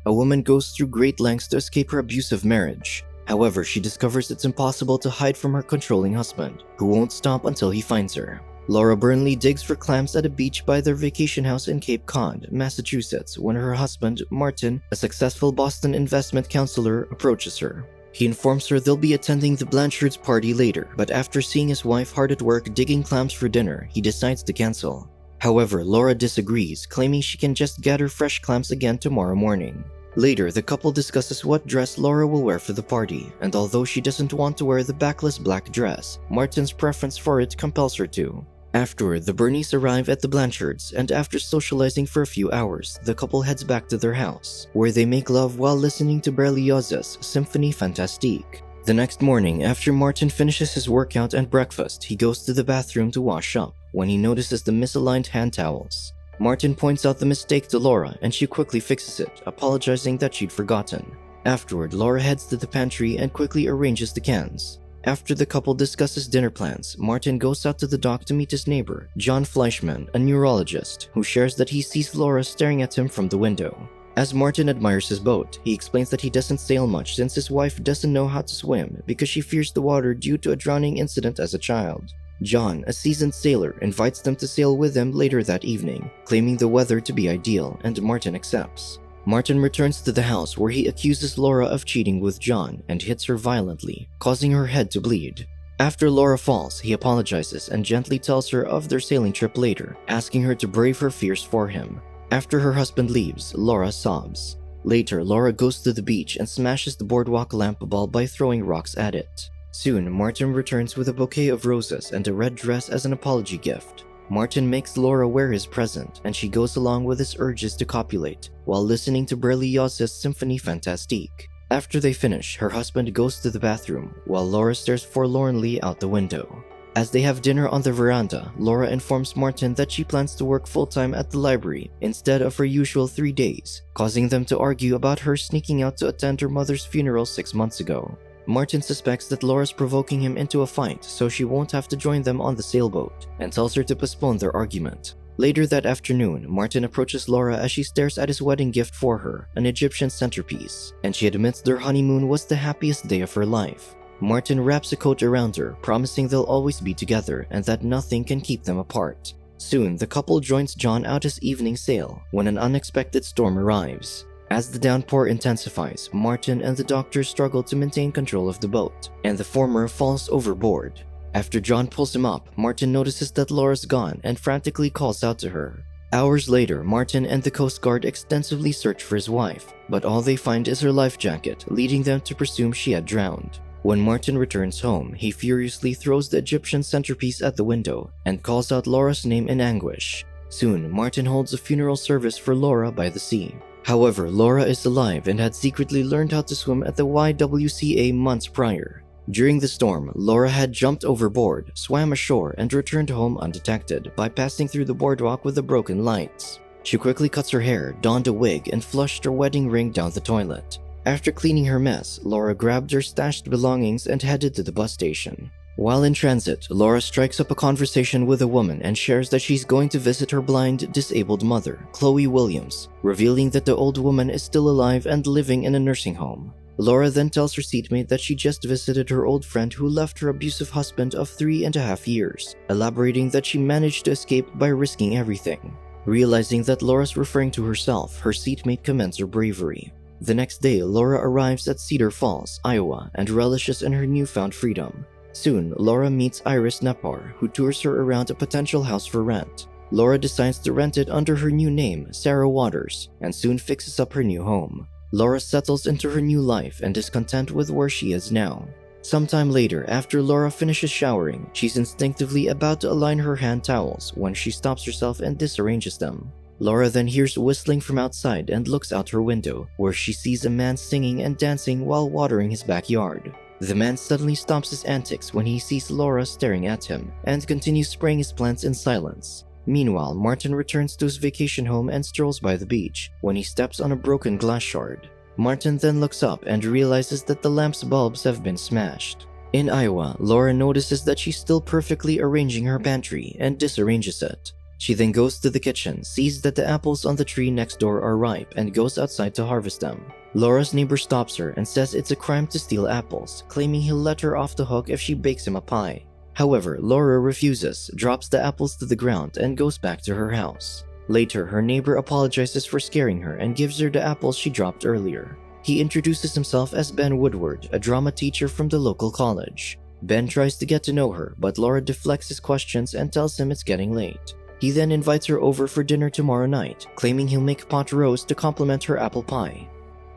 A woman goes through great lengths to escape her abusive marriage. However, she discovers it's impossible to hide from her controlling husband, who won't stop until he finds her. Laura Berney digs for clams at a beach by their vacation house in Cape Cod, Massachusetts, when her husband, Martin, a successful Boston investment counselor, approaches her. He informs her they'll be attending the Blanchards' party later, but after seeing his wife hard at work digging clams for dinner, he decides to cancel. However, Laura disagrees, claiming she can just gather fresh clams again tomorrow morning. Later, the couple discusses what dress Laura will wear for the party, and although she doesn't want to wear the backless black dress, Martin's preference for it compels her to. Afterward, the Berneys arrive at the Blanchards, and after socializing for a few hours, the couple heads back to their house, where they make love while listening to Berlioz's Symphonie Fantastique. The next morning, after Martin finishes his workout and breakfast, he goes to the bathroom to wash up, when he notices the misaligned hand towels. Martin points out the mistake to Laura, and she quickly fixes it, apologizing that she'd forgotten. Afterward, Laura heads to the pantry and quickly arranges the cans. After the couple discusses dinner plans, Martin goes out to the dock to meet his neighbor, John Fleischman, a neurologist, who shares that he sees Laura staring at him from the window. As Martin admires his boat, he explains that he doesn't sail much since his wife doesn't know how to swim because she fears the water due to a drowning incident as a child. John, a seasoned sailor, invites them to sail with him later that evening, claiming the weather to be ideal, and Martin accepts. Martin returns to the house where he accuses Laura of cheating with John and hits her violently, causing her head to bleed. After Laura falls, he apologizes and gently tells her of their sailing trip later, asking her to brave her fears for him. After her husband leaves, Laura sobs. Later, Laura goes to the beach and smashes the boardwalk lamp ball by throwing rocks at it. Soon, Martin returns with a bouquet of roses and a red dress as an apology gift. Martin makes Laura wear his present, and she goes along with his urges to copulate, while listening to Berlioz's Symphonie Fantastique. After they finish, her husband goes to the bathroom, while Laura stares forlornly out the window. As they have dinner on the veranda, Laura informs Martin that she plans to work full-time at the library instead of her usual 3 days, causing them to argue about her sneaking out to attend her mother's funeral 6 months ago. Martin suspects that Laura's provoking him into a fight so she won't have to join them on the sailboat, and tells her to postpone their argument. Later that afternoon, Martin approaches Laura as she stares at his wedding gift for her, an Egyptian centerpiece, and she admits their honeymoon was the happiest day of her life. Martin wraps a coat around her, promising they'll always be together and that nothing can keep them apart. Soon, the couple joins John out his evening sail when an unexpected storm arrives. As the downpour intensifies, Martin and the doctor struggle to maintain control of the boat, and the former falls overboard. After John pulls him up, Martin notices that Laura's gone and frantically calls out to her. Hours later, Martin and the Coast Guard extensively search for his wife, but all they find is her life jacket, leading them to presume she had drowned. When Martin returns home, he furiously throws the Egyptian centerpiece at the window and calls out Laura's name in anguish. Soon, Martin holds a funeral service for Laura by the sea. However, Laura is alive and had secretly learned how to swim at the YWCA months prior. During the storm, Laura had jumped overboard, swam ashore, and returned home undetected by passing through the boardwalk with the broken lights. She quickly cuts her hair, donned a wig, and flushed her wedding ring down the toilet. After cleaning her mess, Laura grabbed her stashed belongings and headed to the bus station. While in transit, Laura strikes up a conversation with a woman and shares that she's going to visit her blind, disabled mother, Chloe Williams, revealing that the old woman is still alive and living in a nursing home. Laura then tells her seatmate that she just visited her old friend who left her abusive husband of 3.5 years, elaborating that she managed to escape by risking everything. Realizing that Laura's referring to herself, her seatmate commends her bravery. The next day, Laura arrives at Cedar Falls, Iowa, and relishes in her newfound freedom. Soon, Laura meets Iris Nepar, who tours her around a potential house for rent. Laura decides to rent it under her new name, Sarah Waters, and soon fixes up her new home. Laura settles into her new life and is content with where she is now. Sometime later, after Laura finishes showering, she's instinctively about to align her hand towels when she stops herself and disarranges them. Laura then hears whistling from outside and looks out her window, where she sees a man singing and dancing while watering his backyard. The man suddenly stops his antics when he sees Laura staring at him and continues spraying his plants in silence. Meanwhile, Martin returns to his vacation home and strolls by the beach when he steps on a broken glass shard. Martin then looks up and realizes that the lamp's bulbs have been smashed. In Iowa, Laura notices that she's still perfectly arranging her pantry and disarranges it. She then goes to the kitchen, sees that the apples on the tree next door are ripe, and goes outside to harvest them. Laura's neighbor stops her and says it's a crime to steal apples, claiming he'll let her off the hook if she bakes him a pie. However, Laura refuses, drops the apples to the ground, and goes back to her house. Later, her neighbor apologizes for scaring her and gives her the apples she dropped earlier. He introduces himself as Ben Woodward, a drama teacher from the local college. Ben tries to get to know her, but Laura deflects his questions and tells him it's getting late. He then invites her over for dinner tomorrow night, claiming he'll make pot roast to complement her apple pie.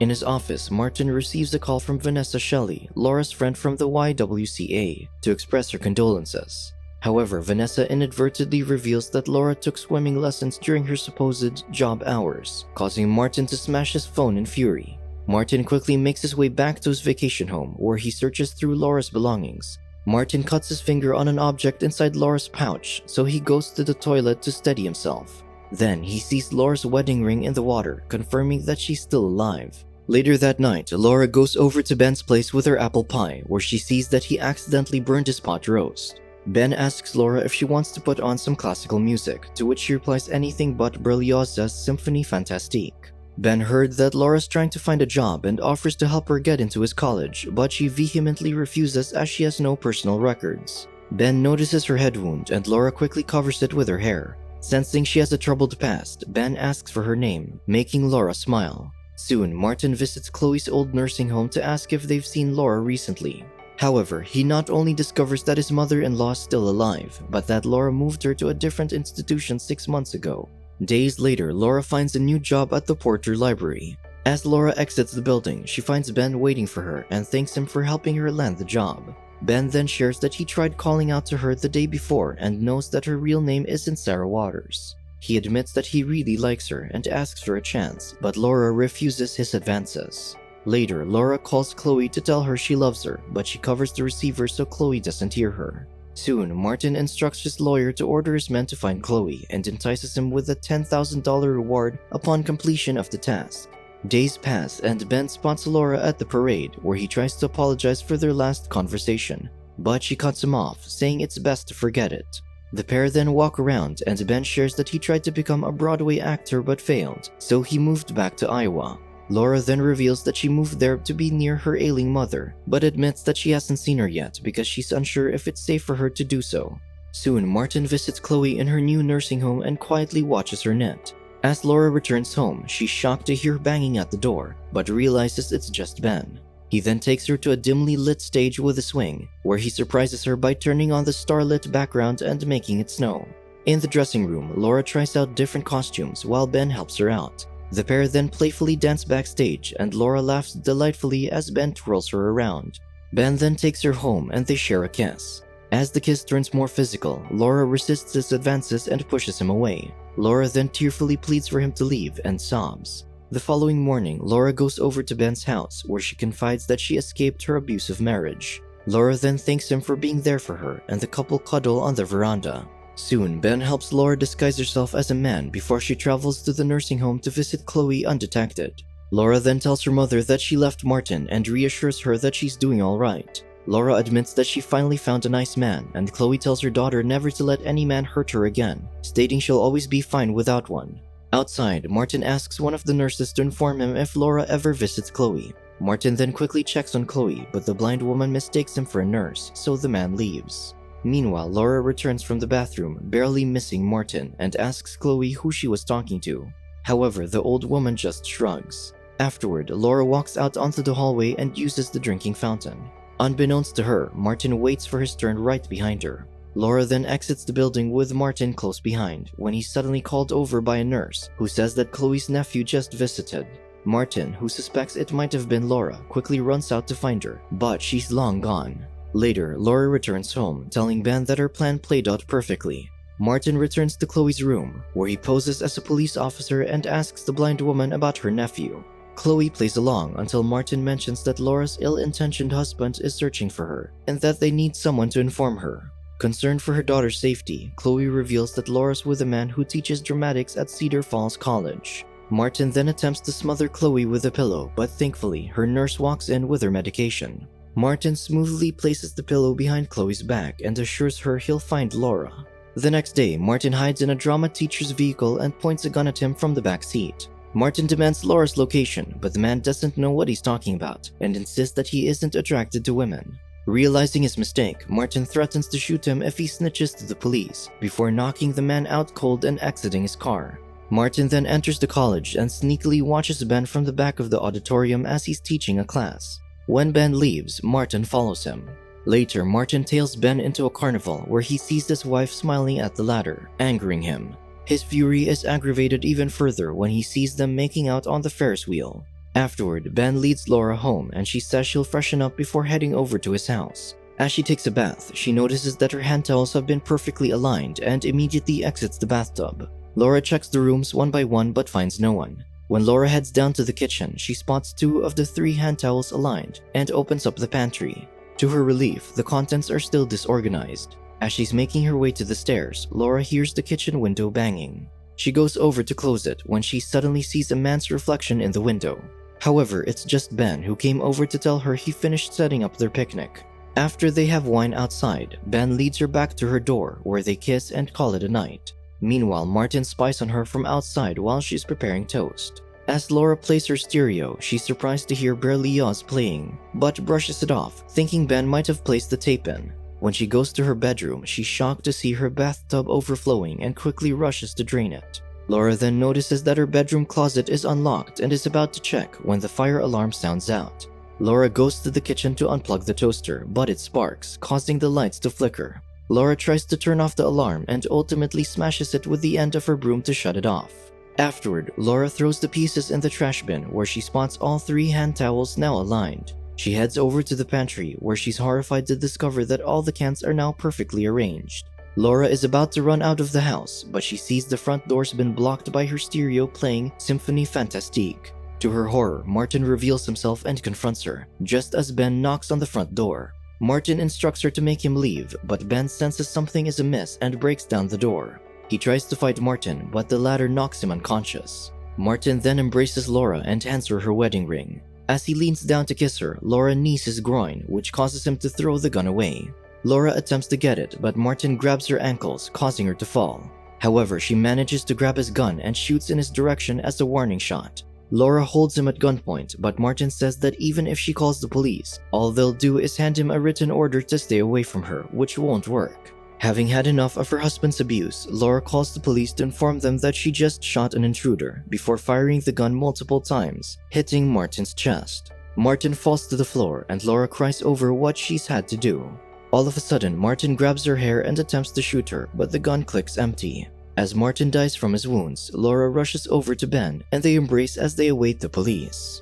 In his office, Martin receives a call from Vanessa Shelley, Laura's friend from the YWCA, to express her condolences. However, Vanessa inadvertently reveals that Laura took swimming lessons during her supposed job hours, causing Martin to smash his phone in fury. Martin quickly makes his way back to his vacation home, where he searches through Laura's belongings. Martin cuts his finger on an object inside Laura's pouch, so he goes to the toilet to steady himself. Then he sees Laura's wedding ring in the water, confirming that she's still alive. Later that night, Laura goes over to Ben's place with her apple pie, where she sees that he accidentally burned his pot roast. Ben asks Laura if she wants to put on some classical music, to which she replies anything but Berlioz's Symphonie Fantastique. Ben heard that Laura's trying to find a job and offers to help her get into his college, but she vehemently refuses as she has no personal records. Ben notices her head wound and Laura quickly covers it with her hair. Sensing she has a troubled past, Ben asks for her name, making Laura smile. Soon, Martin visits Chloe's old nursing home to ask if they've seen Laura recently. However, he not only discovers that his mother-in-law is still alive, but that Laura moved her to a different institution 6 months ago. Days later, Laura finds a new job at the Porter Library. As Laura exits the building, she finds Ben waiting for her and thanks him for helping her land the job. Ben then shares that he tried calling out to her the day before and knows that her real name isn't Sarah Waters. He admits that he really likes her and asks for a chance, but Laura refuses his advances. Later, Laura calls Chloe to tell her she loves her, but she covers the receiver so Chloe doesn't hear her. Soon, Martin instructs his lawyer to order his men to find Chloe and entices him with a $10,000 reward upon completion of the task. Days pass and Ben spots Laura at the parade, where he tries to apologize for their last conversation, but she cuts him off, saying it's best to forget it. The pair then walk around and Ben shares that he tried to become a Broadway actor but failed, so he moved back to Iowa. Laura then reveals that she moved there to be near her ailing mother, but admits that she hasn't seen her yet because she's unsure if it's safe for her to do so. Soon, Martin visits Chloe in her new nursing home and quietly watches her knit. As Laura returns home, she's shocked to hear banging at the door, but realizes it's just Ben. He then takes her to a dimly lit stage with a swing, where he surprises her by turning on the starlit background and making it snow. In the dressing room, Laura tries out different costumes while Ben helps her out. The pair then playfully dance backstage and Laura laughs delightfully as Ben twirls her around. Ben then takes her home and they share a kiss. As the kiss turns more physical, Laura resists his advances and pushes him away. Laura then tearfully pleads for him to leave and sobs. The following morning, Laura goes over to Ben's house, where she confides that she escaped her abusive marriage. Laura then thanks him for being there for her, and the couple cuddle on the veranda. Soon, Ben helps Laura disguise herself as a man before she travels to the nursing home to visit Chloe undetected. Laura then tells her mother that she left Martin and reassures her that she's doing all right. Laura admits that she finally found a nice man, and Chloe tells her daughter never to let any man hurt her again, stating she'll always be fine without one. Outside, Martin asks one of the nurses to inform him if Laura ever visits Chloe. Martin then quickly checks on Chloe, but the blind woman mistakes him for a nurse, so the man leaves. Meanwhile, Laura returns from the bathroom, barely missing Martin, and asks Chloe who she was talking to. However, the old woman just shrugs. Afterward, Laura walks out onto the hallway and uses the drinking fountain. Unbeknownst to her, Martin waits for his turn right behind her. Laura then exits the building with Martin close behind, when he's suddenly called over by a nurse who says that Chloe's nephew just visited. Martin, who suspects it might have been Laura, quickly runs out to find her, but she's long gone. Later, Laura returns home, telling Ben that her plan played out perfectly. Martin returns to Chloe's room, where he poses as a police officer and asks the blind woman about her nephew. Chloe plays along until Martin mentions that Laura's ill-intentioned husband is searching for her, and that they need someone to inform her. Concerned for her daughter's safety, Chloe reveals that Laura's with a man who teaches dramatics at Cedar Falls College. Martin then attempts to smother Chloe with a pillow, but thankfully, her nurse walks in with her medication. Martin smoothly places the pillow behind Chloe's back and assures her he'll find Laura. The next day, Martin hides in a drama teacher's vehicle and points a gun at him from the back seat. Martin demands Laura's location, but the man doesn't know what he's talking about and insists that he isn't attracted to women. Realizing his mistake, Martin threatens to shoot him if he snitches to the police, before knocking the man out cold and exiting his car. Martin then enters the college and sneakily watches Ben from the back of the auditorium as he's teaching a class. When Ben leaves, Martin follows him. Later, Martin tails Ben into a carnival where he sees his wife smiling at the latter, angering him. His fury is aggravated even further when he sees them making out on the Ferris wheel. Afterward, Ben leads Laura home and she says she'll freshen up before heading over to his house. As she takes a bath, she notices that her hand towels have been perfectly aligned and immediately exits the bathtub. Laura checks the rooms one by one but finds no one. When Laura heads down to the kitchen, she spots 2 of the 3 hand towels aligned and opens up the pantry. To her relief, the contents are still disorganized. As she's making her way to the stairs, Laura hears the kitchen window banging. She goes over to close it when she suddenly sees a man's reflection in the window. However, it's just Ben who came over to tell her he finished setting up their picnic. After they have wine outside, Ben leads her back to her door where they kiss and call it a night. Meanwhile, Martin spies on her from outside while she's preparing toast. As Laura plays her stereo, she's surprised to hear Berlioz playing, but brushes it off, thinking Ben might have placed the tape in. When she goes to her bedroom, she's shocked to see her bathtub overflowing and quickly rushes to drain it. Laura then notices that her bedroom closet is unlocked and is about to check when the fire alarm sounds out. Laura goes to the kitchen to unplug the toaster, but it sparks, causing the lights to flicker. Laura tries to turn off the alarm and ultimately smashes it with the end of her broom to shut it off. Afterward, Laura throws the pieces in the trash bin where she spots all 3 hand towels now aligned. She heads over to the pantry where she's horrified to discover that all the cans are now perfectly arranged. Laura is about to run out of the house, but she sees the front door's been blocked by her stereo playing Symphonie Fantastique. To her horror, Martin reveals himself and confronts her, just as Ben knocks on the front door. Martin instructs her to make him leave, but Ben senses something is amiss and breaks down the door. He tries to fight Martin, but the latter knocks him unconscious. Martin then embraces Laura and hands her her wedding ring. As he leans down to kiss her, Laura knees his groin, which causes him to throw the gun away. Laura attempts to get it, but Martin grabs her ankles, causing her to fall. However, she manages to grab his gun and shoots in his direction as a warning shot. Laura holds him at gunpoint, but Martin says that even if she calls the police, all they'll do is hand him a written order to stay away from her, which won't work. Having had enough of her husband's abuse, Laura calls the police to inform them that she just shot an intruder before firing the gun multiple times, hitting Martin's chest. Martin falls to the floor and Laura cries over what she's had to do. All of a sudden, Martin grabs her hair and attempts to shoot her, but the gun clicks empty. As Martin dies from his wounds, Laura rushes over to Ben and they embrace as they await the police.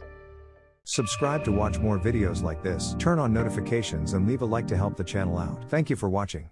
Subscribe to watch more videos like this, turn on notifications and leave a like to help the channel out. Thank you for watching.